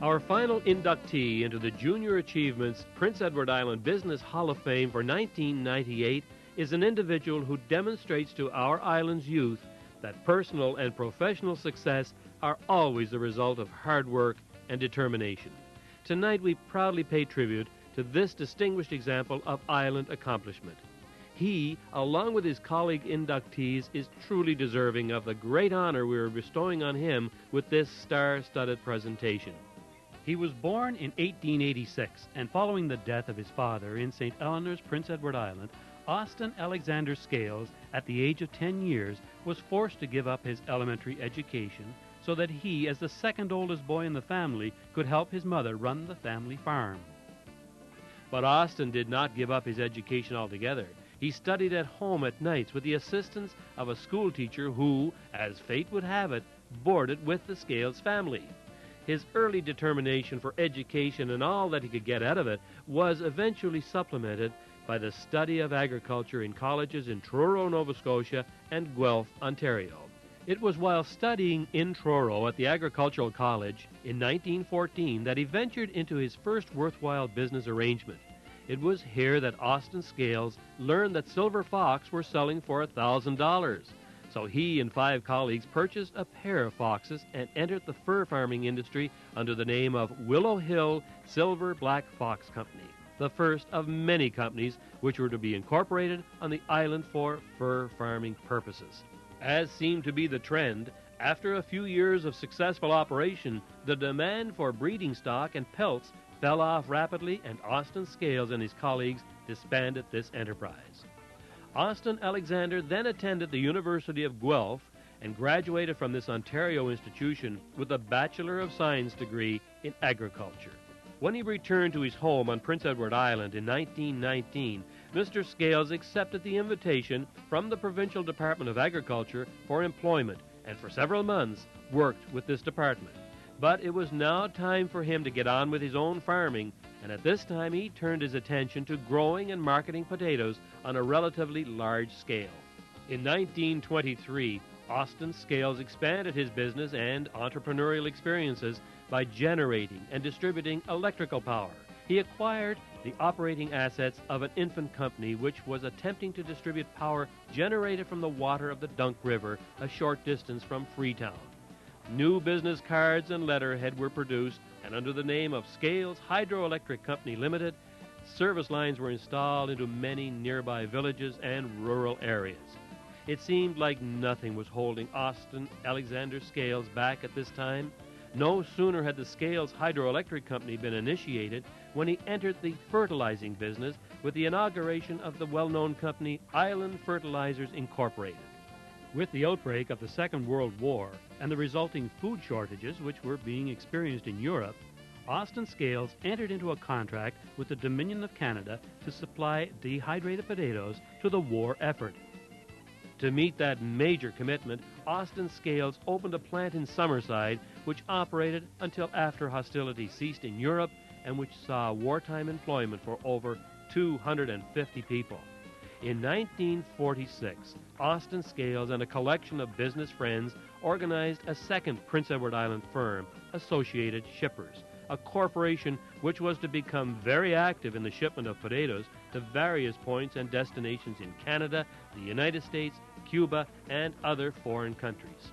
Our final inductee into the Junior Achievements Prince Edward Island Business Hall of Fame for 1998 is an individual who demonstrates to our island's youth that personal and professional success are always the result of hard work and determination. Tonight we proudly pay tribute to this distinguished example of island accomplishment. He, along with his colleague inductees, is truly deserving of the great honor we are bestowing on him with this star-studded presentation. He was born in 1886, and following the death of his father in St. Eleanor's, Prince Edward Island, Austin Alexander Scales, at the age of 10 years, was forced to give up his elementary education so that he, as the second oldest boy in the family, could help his mother run the family farm. But Austin did not give up his education altogether. He studied at home at nights with the assistance of a schoolteacher who, as fate would have it, boarded with the Scales family. His early determination for education and all that he could get out of it was eventually supplemented by the study of agriculture in colleges in Truro, Nova Scotia, and Guelph, Ontario. It was while studying in Truro at the Agricultural College in 1914 that he ventured into his first worthwhile business arrangement. It was here that Austin Scales learned that silver fox were selling for $1,000. So he and 5 colleagues purchased a pair of foxes and entered the fur farming industry under the name of Willow Hill Silver Black Fox Company, the first of many companies which were to be incorporated on the island for fur farming purposes. As seemed to be the trend, after a few years of successful operation, the demand for breeding stock and pelts fell off rapidly, and Austin Scales and his colleagues disbanded this enterprise. Austin Alexander then attended the University of Guelph and graduated from this Ontario institution with a Bachelor of Science degree in agriculture. When he returned to his home on Prince Edward Island in 1919, Mr. Scales accepted the invitation from the Provincial Department of Agriculture for employment, and for several months worked with this department. But it was now time for him to get on with his own farming, and at this time he turned his attention to growing and marketing potatoes on a relatively large scale. In 1923, Austin Scales expanded his business and entrepreneurial experiences by generating and distributing electrical power. He acquired the operating assets of an infant company which was attempting to distribute power generated from the water of the Dunk River a short distance from Freetown. New business cards and letterhead were produced, and under the name of Scales Hydroelectric Company Limited, service lines were installed into many nearby villages and rural areas. It seemed like nothing was holding Austin Alexander Scales back at this time. No sooner had the Scales Hydroelectric Company been initiated when he entered the fertilizing business with the inauguration of the well-known company Island Fertilizers Incorporated. With the outbreak of the Second World War and the resulting food shortages which were being experienced in Europe, Austin Scales entered into a contract with the Dominion of Canada to supply dehydrated potatoes to the war effort. To meet that major commitment, Austin Scales opened a plant in Summerside which operated until after hostilities ceased in Europe and which saw wartime employment for over 250 people. In 1946, Austin Scales and a collection of business friends organized a second Prince Edward Island firm, Associated Shippers, a corporation which was to become very active in the shipment of potatoes to various points and destinations in Canada, the United States, Cuba, and other foreign countries.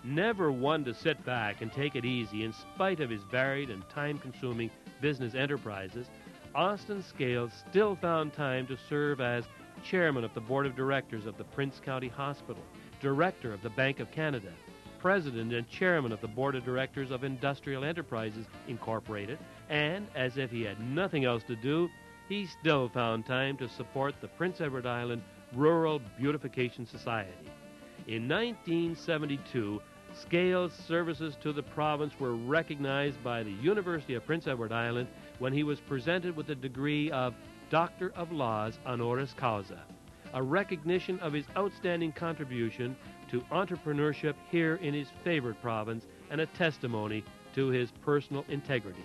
Never one to sit back and take it easy in spite of his varied and time-consuming business enterprises, Austin Scales still found time to serve as chairman of the board of directors of the Prince County Hospital, director of the Bank of Canada, president and chairman of the board of directors of Industrial Enterprises Incorporated, and, as if he had nothing else to do, he still found time to support the Prince Edward Island Rural Beautification Society. In 1972, Scales' services to the province were recognized by the University of Prince Edward Island when he was presented with the degree of Doctor of Laws honoris causa, a recognition of his outstanding contribution to entrepreneurship here in his favored province and a testimony to his personal integrity.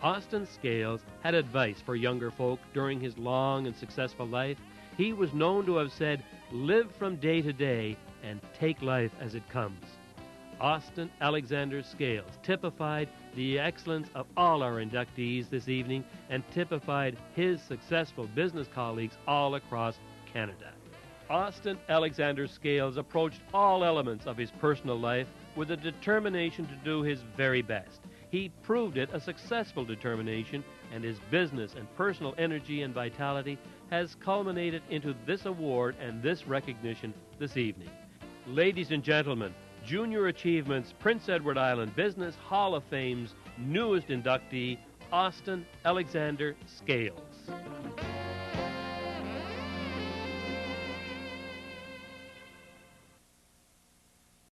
Austin Scales had advice for younger folk during his long and successful life. He was known to have said, "Live from day to day and take life as it comes." Austin Alexander Scales typified the excellence of all our inductees this evening and typified his successful business colleagues all across Canada. Austin Alexander Scales approached all elements of his personal life with a determination to do his very best. He proved it a successful determination, and his business and personal energy and vitality has culminated into this award and this recognition this evening. Ladies and gentlemen, Junior Achievements Prince Edward Island Business Hall of Fame's newest inductee, Austin Alexander Scales.